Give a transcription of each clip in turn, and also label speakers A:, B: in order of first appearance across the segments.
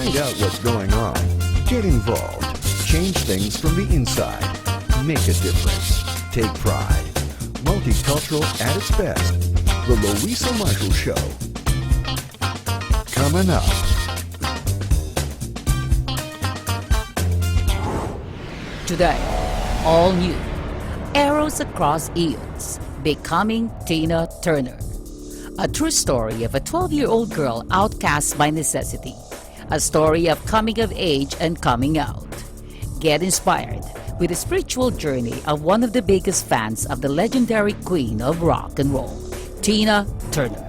A: Find out what's going on. Get involved. Change things from the inside. Make a difference. Take pride. Multicultural at its best. The Luisa Marshall Show. Coming up.
B: Today, all new. Arrows Across Eons. Becoming Tina Turner. A true story of a 12-year-old girl outcast by necessity. A story of coming of age and coming out. Get inspired with the spiritual journey of one of the biggest fans of the legendary queen of rock and roll, Tina Turner.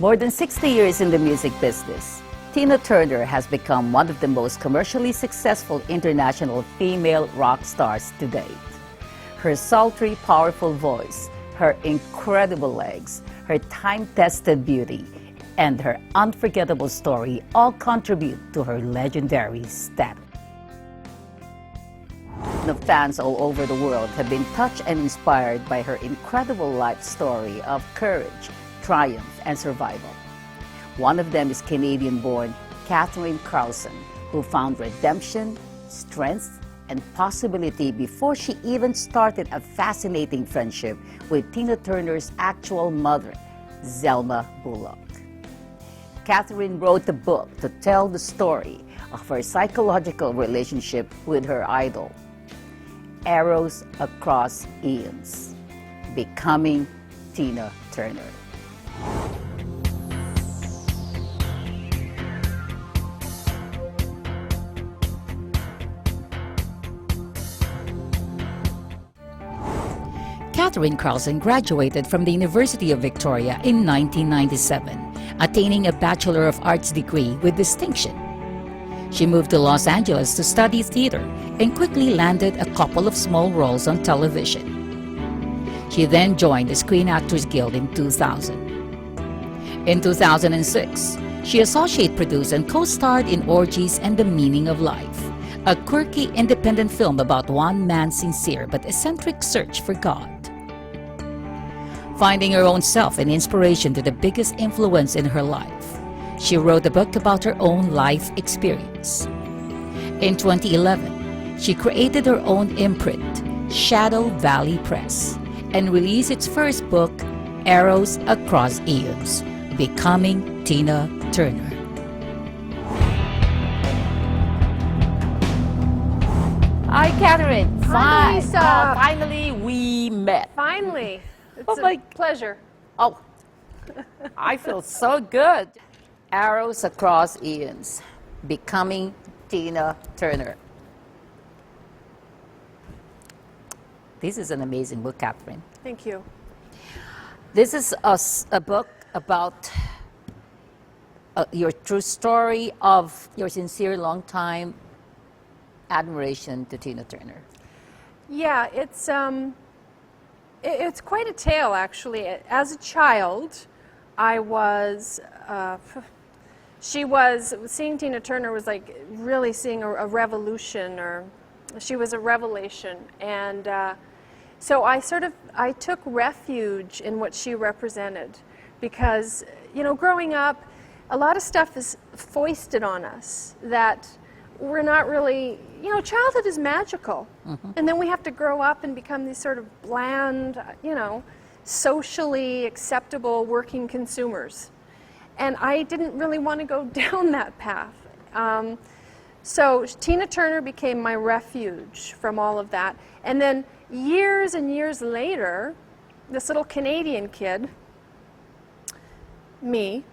B: More than 60 years in the music business, Tina Turner has become one of the most commercially successful international female rock stars to date. Her sultry, powerful voice, her incredible legs, her time-tested beauty, and her unforgettable story all contribute to her legendary status. The fans all over the world have been touched and inspired by her incredible life story of courage, triumph, and survival. One of them is Canadian-born Katherine Carlson, who found redemption, strength, and possibility before she even started a fascinating friendship with Tina Turner's actual mother, Zelma Bullock. Katherine wrote a book to tell the story of her psychological relationship with her idol, Arrows Across Eons, Becoming Tina Turner. Katherine Carlson graduated from the University of Victoria in 1997, attaining a Bachelor of Arts degree with distinction. She moved to Los Angeles to study theater and quickly landed a couple of small roles on television. She then joined the Screen Actors Guild in 2000. In 2006, she associate produced and co-starred in Orgies and the Meaning of Life, a quirky independent film about one man's sincere but eccentric search for God. Finding her own self and inspiration to the biggest influence in her life, she wrote a book about her own life experience. In 2011, she created her own imprint, Shadow Valley Press, and released its first book, Arrows Across Eons, Becoming Tina Turner. Hi, Katherine.
C: Hi, Luisa.
B: Finally, we met.
C: Finally. It's
B: Oh my-
C: pleasure.
B: Oh, I feel so good. Arrows Across Eons, Becoming Tina Turner. This is an amazing book, Katherine.
C: Thank you.
B: This is a book about your true story of your sincere, long-time admiration to Tina Turner.
C: Yeah, it's quite a tale, actually. As a child, I was, seeing Tina Turner was like really seeing a revolution, or she was a revelation. And so I took refuge in what she represented, because, growing up, a lot of stuff is foisted on us that we're not really, childhood is magical. Mm-hmm. And then we have to grow up and become these sort of bland, socially acceptable working consumers. And I didn't really want to go down that path. So Tina Turner became my refuge from all of that. And then years and years later, this little Canadian kid, me,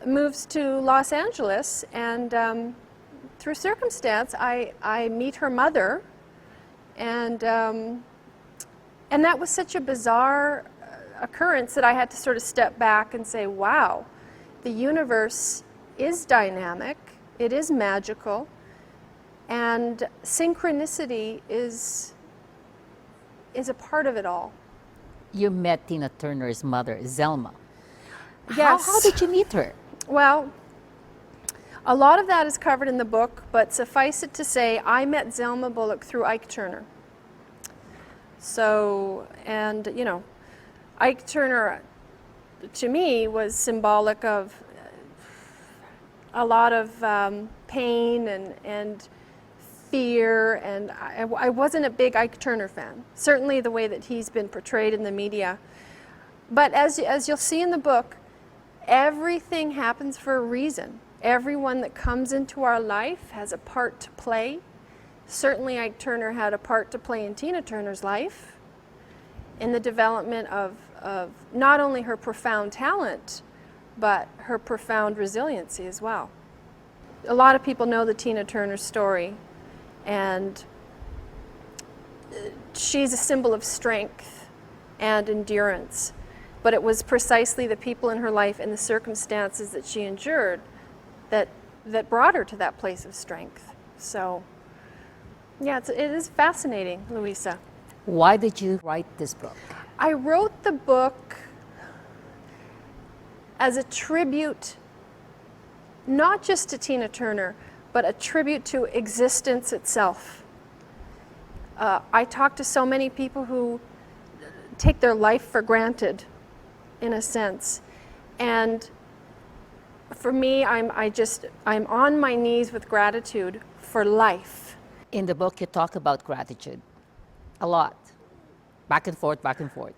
C: moves to Los Angeles, and through circumstance, I meet her mother, and that was such a bizarre occurrence that I had to sort of step back and say, wow, the universe is dynamic, it is magical, and synchronicity is a part of it all.
B: You met Tina Turner's mother, Zelma.
C: Yes.
B: How did you meet her?
C: Well, a lot of that is covered in the book, but suffice it to say, I met Zelma Bullock through Ike Turner. So, and Ike Turner to me, was symbolic of a lot of pain and fear, and I wasn't a big Ike Turner fan, certainly the way that he's been portrayed in the media. But as you'll see in the book, everything happens for a reason. Everyone that comes into our life has a part to play. Certainly Ike Turner had a part to play in Tina Turner's life, in the development of not only her profound talent, but her profound resiliency as well. A lot of people know the Tina Turner story, and she's a symbol of strength and endurance. But it was precisely the people in her life and the circumstances that she endured that brought her to that place of strength. So, yeah, it is fascinating, Luisa.
B: Why did you write this book?
C: I wrote the book as a tribute, not just to Tina Turner, but a tribute to existence itself. I talk to so many people who take their life for granted, in a sense. And for me, I'm on my knees with gratitude for life.
B: In the book, you talk about gratitude a lot. Back and forth, back and forth.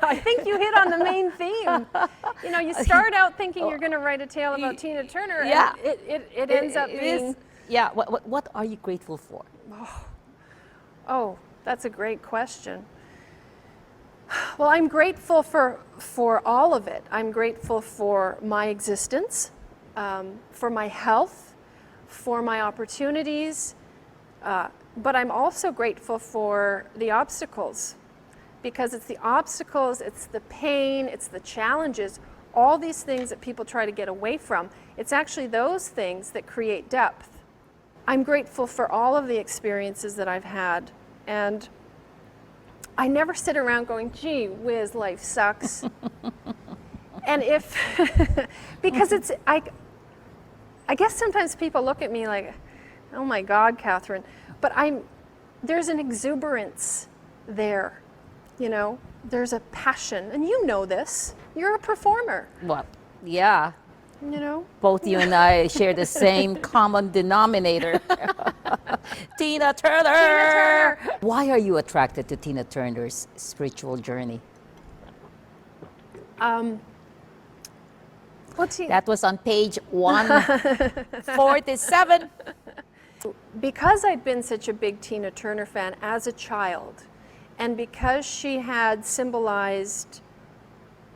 C: I think you hit on the main theme. You know, you start out thinking you're going to write a tale about Tina Turner,
B: yeah.
C: and it ends up being...
B: Yeah, what are you grateful for?
C: Oh, that's a great question. Well, I'm grateful for all of it. I'm grateful for my existence, for my health, for my opportunities, but I'm also grateful for the obstacles, because it's the obstacles, it's the pain, it's the challenges, all these things that people try to get away from. It's actually those things that create depth. I'm grateful for all of the experiences that I've had, and I never sit around going, gee whiz, life sucks. And if, because it's, I guess sometimes people look at me like, oh my God, Katherine, but there's an exuberance there, you know, there's a passion, and you know this, you're a performer.
B: Well, yeah.
C: You know?
B: Both you and I share the same common denominator. Tina Turner! Tina
C: Turner!
B: Why are you attracted to Tina Turner's spiritual journey? That was on page 147.
C: Because I'd been such a big Tina Turner fan as a child, and because she had symbolized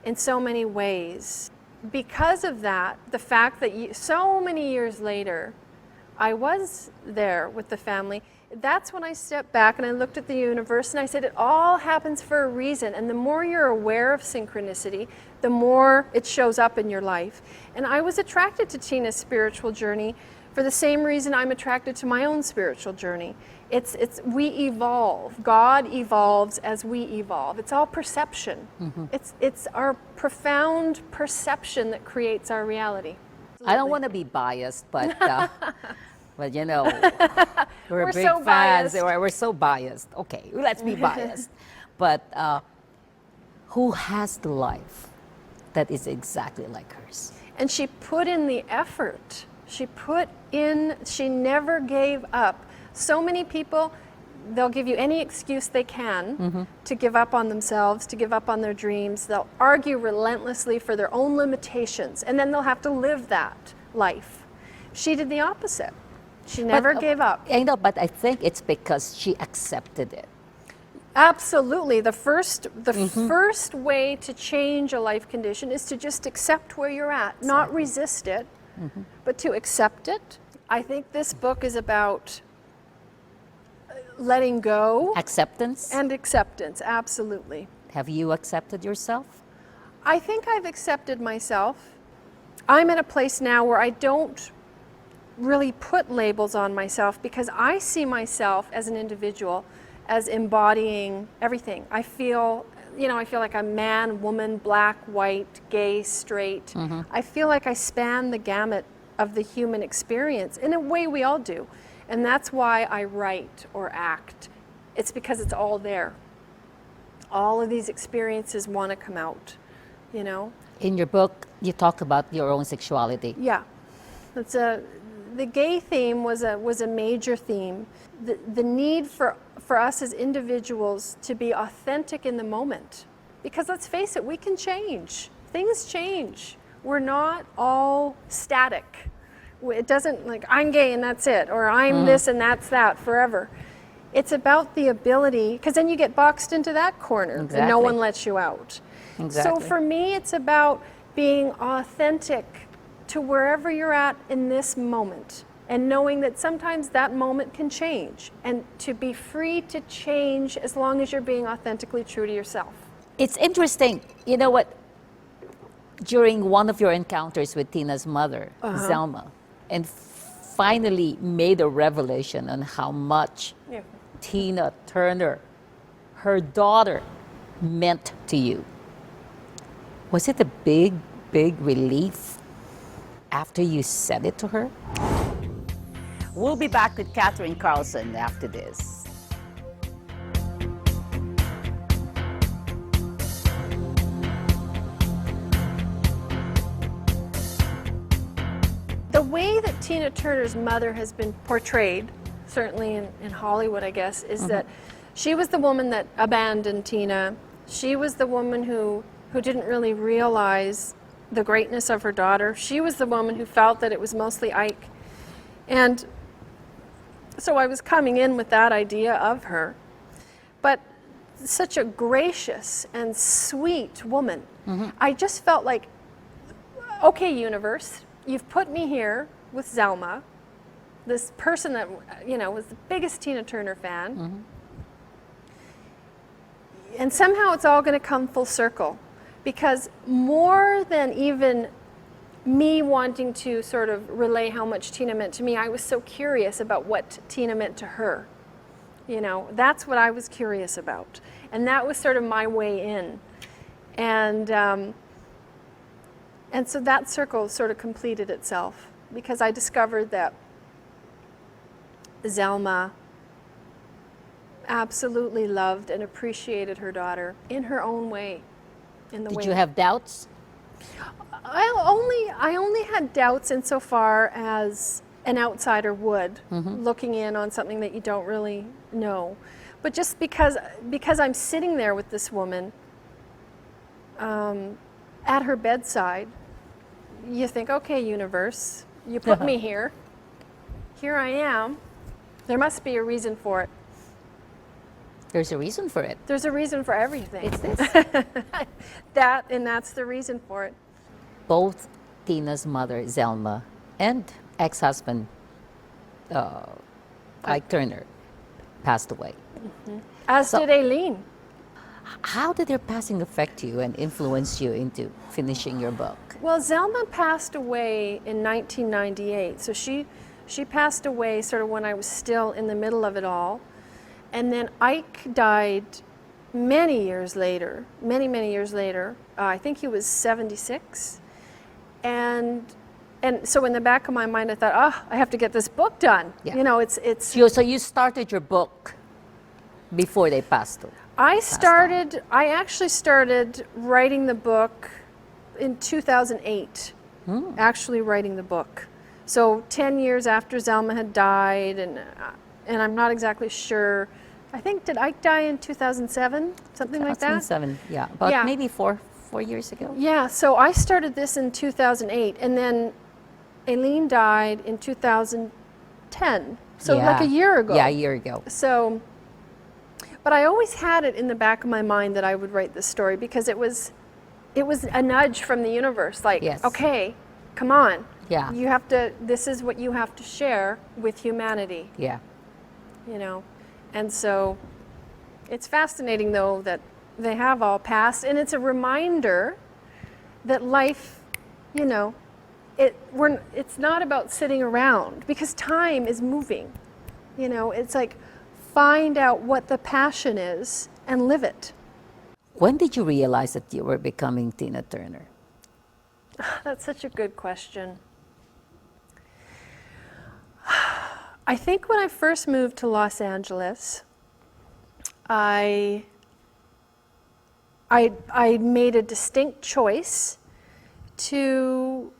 C: in so many ways, because of that, the fact that so many years later, I was there with the family, that's when I stepped back and I looked at the universe and I said, it all happens for a reason. And the more you're aware of synchronicity, the more it shows up in your life. And I was attracted to Tina's spiritual journey for the same reason I'm attracted to my own spiritual journey. We evolve. God evolves as we evolve. It's all perception. Mm-hmm. It's our profound perception that creates our reality.
B: I don't want to be biased, but you know, we're big
C: so
B: fans.
C: biased.
B: We're so biased. Okay, let's be biased. But who has the life that is exactly like hers?
C: And she put in the effort. She never gave up. So many people, they'll give you any excuse they can mm-hmm. to give up on themselves, to give up on their dreams. They'll argue relentlessly for their own limitations, and then they'll have to live that life. She did the opposite. She never gave up.
B: I know, but I think it's because she accepted it.
C: Absolutely. The first
B: Mm-hmm.
C: way to change a life condition is to just accept where you're at, exactly. Not resist it, mm-hmm. but to accept it. I think this book is about letting go.
B: Acceptance?
C: And acceptance, absolutely.
B: Have you accepted yourself?
C: I think I've accepted myself. I'm at a place now where I don't really put labels on myself because I see myself as an individual as embodying everything. I feel like I'm man, woman, black, white, gay, straight. Mm-hmm. I feel like I span the gamut of the human experience. In a way, we all do. And that's why I write or act. It's because it's all there. All of these experiences want to come out. you know.
B: In your book, you talk about your own sexuality.
C: Yeah, the gay theme was a major theme. The need for us as individuals to be authentic in the moment, because let's face it, we can change. Things change. We're not all static. It doesn't like I'm gay and that's it, or I'm this and that's that forever. It's about the ability, because then you get boxed into that corner and no one lets you out.
B: Exactly.
C: So for me, it's about being authentic to wherever you're at in this moment, and knowing that sometimes that moment can change, and to be free to change as long as you're being authentically true to yourself.
B: It's interesting. You know what? During one of your encounters with Tina's mother, Zelma, and finally made a revelation on how much Tina Turner, her daughter, meant to you. Was it a big, big relief after you said it to her?
D: We'll be back with Katherine Carlson after this.
C: The way that Tina Turner's mother has been portrayed, certainly in Hollywood, I guess, is that she was the woman that abandoned Tina. She was the woman who didn't really realize the greatness of her daughter. She was the woman who felt that it was mostly Ike. And so I was coming in with that idea of her. But such a gracious and sweet woman. I just felt like, okay, universe, you've put me here with Zelma, this person that, you know, was the biggest Tina Turner fan. And somehow it's all going to come full circle. Because more than even me wanting to sort of relay how much Tina meant to me, I was so curious about what Tina meant to her. You know, that's what I was curious about. And that was sort of my way in. And so that circle sort of completed itself, because I discovered that Zelma absolutely loved and appreciated her daughter in her own way.
B: Did you have doubts?
C: I only had doubts insofar as an outsider would, looking in on something that you don't really know. But just because I'm sitting there with this woman at her bedside, you think, okay, universe, you put me here. Here I am. There must be a reason for it.
B: There's a reason for it.
C: There's a reason for everything.
B: It's this.
C: That's the reason for it.
B: Both Tina's mother, Zelma, and ex-husband, Ike Turner, passed away.
C: As did Aileen.
B: How did their passing affect you and influence you into finishing your book?
C: Well, Zelma passed away in 1998. So she passed away sort of when I was still in the middle of it all. And then Ike died many years later, many years later. I think he was 76. And so in the back of my mind, I thought, oh, I have to get this book done.
B: Yeah.
C: You know, it's.
B: So you started your book before they passed away?
C: I actually started writing the book in 2008, actually writing the book. So 10 years after Zelma had died, and I'm not exactly sure. I think, did Ike die in 2007? Something like that?
B: 2007, yeah. About maybe four years ago.
C: Yeah, so I started this in 2008, and then Aileen died in 2010. So like a year ago.
B: Yeah, a year ago.
C: So, but I always had it in the back of my mind that I would write this story, because it was a nudge from the universe, like, okay, come on.
B: Yeah.
C: You have to, this is what you have to share with humanity.
B: Yeah.
C: You know, and so it's fascinating, though, that they have all passed, and it's a reminder that life, you know, it's not about sitting around, because time is moving. You know, it's like, find out what the passion is and live it.
B: When did you realize that you were becoming Tina Turner?
C: That's such a good question. I think when I first moved to Los Angeles, I I made a distinct choice to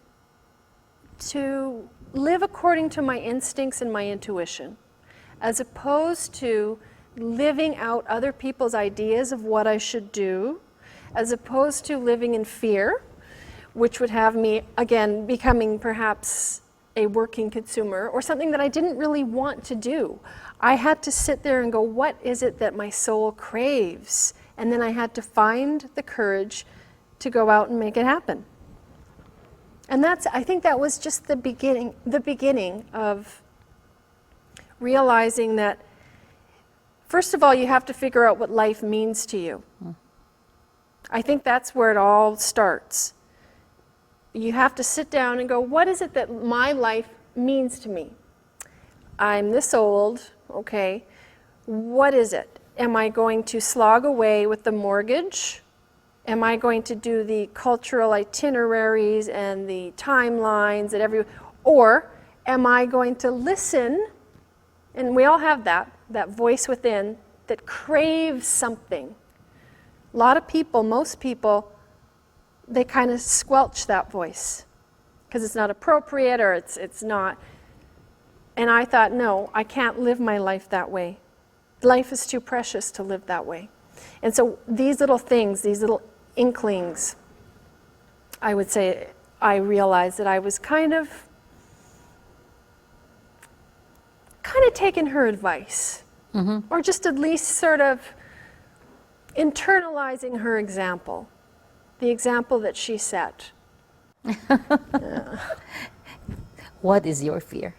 C: live according to my instincts and my intuition, as opposed to living out other people's ideas of what I should do, as opposed to living in fear, which would have me, again, becoming perhaps a working consumer or something that I didn't really want to do. I had to sit there and go, what is it that my soul craves? And then I had to find the courage to go out and make it happen. And I think that was just the beginning of realizing that, first of all, you have to figure out what life means to you. I think that's where it all starts. You have to sit down and go, what is it that my life means to me? I'm this old, okay. What is it? Am I going to slog away with the mortgage? Am I going to do the cultural itineraries and the timelines and or am I going to listen? And we all have that voice within that craves something. A lot of people, most people, they kind of squelch that voice because it's not appropriate or it's not. And I thought, no, I can't live my life that way. Life is too precious to live that way. And so these little things, these little inklings, I would say, I realized that I was kind of taking her advice, or just at least sort of internalizing her example, the example that she set. Yeah.
B: What is your fear?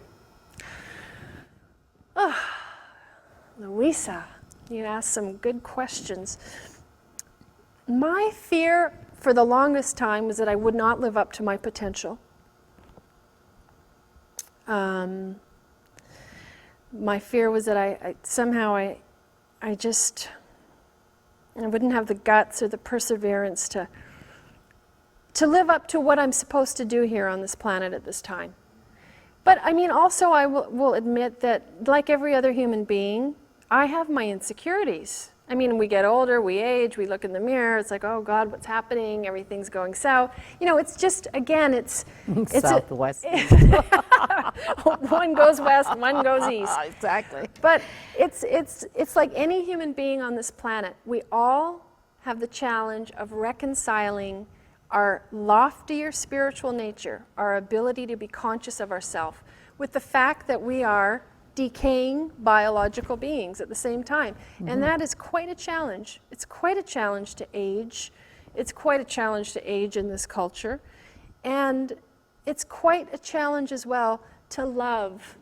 C: Luisa, you asked some good questions. My fear for the longest time was that I would not live up to my potential. My fear was that I wouldn't have the guts or the perseverance to live up to what I'm supposed to do here on this planet at this time. But I mean, also I will admit that, like every other human being, I have my insecurities. I mean, we get older, we age, we look in the mirror, it's like, oh God, what's happening? Everything's going south. You know, it's just, again, it's
B: Southwest.
C: One goes west, one goes east.
B: Exactly.
C: But it's like any human being on this planet. We all have the challenge of reconciling our loftier spiritual nature, our ability to be conscious of ourselves, with the fact that we are decaying biological beings at the same time. And that is quite a challenge. It's quite a challenge to age. It's quite a challenge to age in this culture. And it's quite a challenge as well to love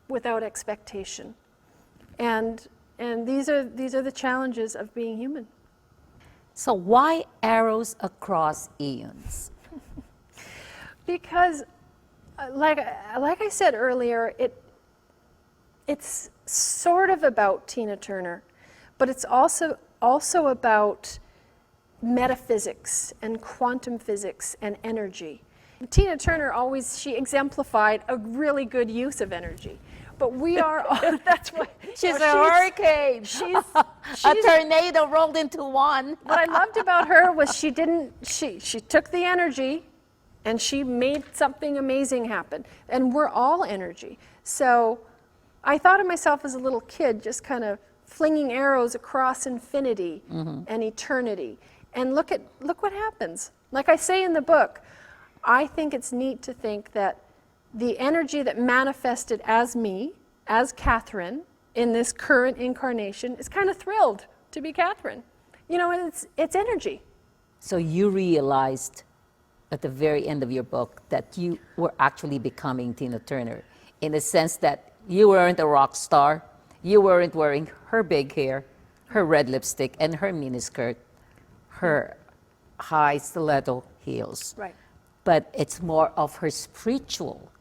C: without expectation. And these are the challenges of being human.
B: So why Arrows Across Eons?
C: Because, like I said earlier, it's sort of about Tina Turner, but it's also about metaphysics and quantum physics and energy. Tina Turner she exemplified a really good use of energy. But we are, that's why.
B: She's a hurricane.
C: She's
B: a tornado rolled into one.
C: What I loved about her was she took the energy and she made something amazing happen. And we're all energy. So I thought of myself as a little kid, just kind of flinging arrows across infinity and eternity. And look what happens. Like I say in the book, I think it's neat to think that the energy that manifested as me, as Katherine, in this current incarnation is kind of thrilled to be Katherine. You know, and it's energy.
B: So you realized at the very end of your book that you were actually becoming Tina Turner, in the sense that you weren't a rock star, you weren't wearing her big hair, her red lipstick, and her miniskirt, her high stiletto heels.
C: Right.
B: But it's more of her spiritual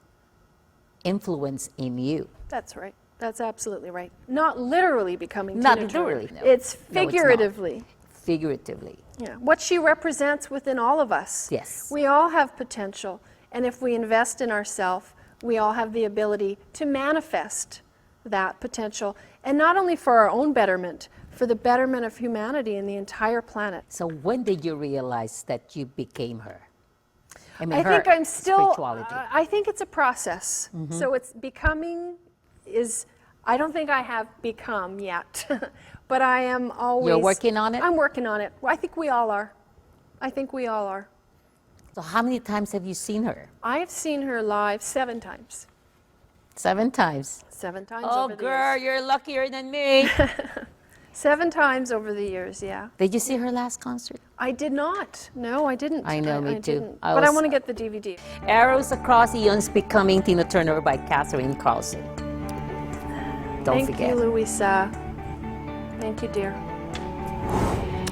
B: influence in you.
C: That's right. That's absolutely right. Not literally becoming
B: Not
C: Tina Turner.
B: literally, no.
C: It's
B: No,
C: figuratively.
B: Figuratively.
C: Yeah. What she represents within all of us.
B: Yes.
C: We all have potential. And if we invest in ourselves, we all have the ability to manifest that potential. And not only for our own betterment, for the betterment of humanity and the entire planet.
B: So when did you realize that you became her? mean,
C: I
B: her
C: think I'm still,
B: spirituality.
C: I think it's a process. So it's becoming is, I don't think I have become yet, but I am always.
B: You're working on it?
C: I'm working on it. Well, I think we all are. I think we all are.
B: So how many times have you seen her?
C: I have seen her live 7 times.
B: 7 times.
C: 7 times
B: Oh,
C: over the
B: girl,
C: years.
B: you're luckier than me.
C: 7 times over the years, yeah.
B: Did you see her last concert?
C: I did not. No, I didn't.
B: I know, me too.
C: didn't.
B: I
C: But I
B: was-
C: want to get the DVD.
B: Arrows Across Eons, Becoming Tina Turner by Katherine Carlson. Don't
C: Thank
B: forget.
C: you, Luisa. Thank you, dear.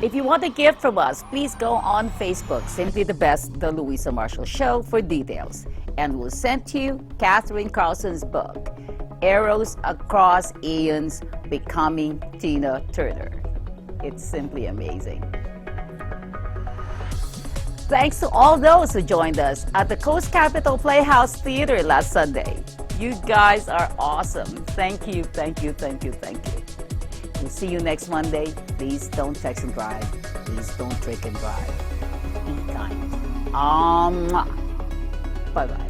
D: If you want a gift from us, please go on Facebook, Simply the Best, The Luisa Marshall Show, for details. And we'll send you Katherine Carlson's book, Arrows Across Eons, Becoming Tina Turner. It's simply amazing. Thanks to all those who joined us at the Coast Capitol Playhouse Theater last Sunday. You guys are awesome. Thank you, thank you, thank you, thank you. We'll see you next Monday. Please don't text and drive. Please don't drink and drive. Be kind. Bye-bye.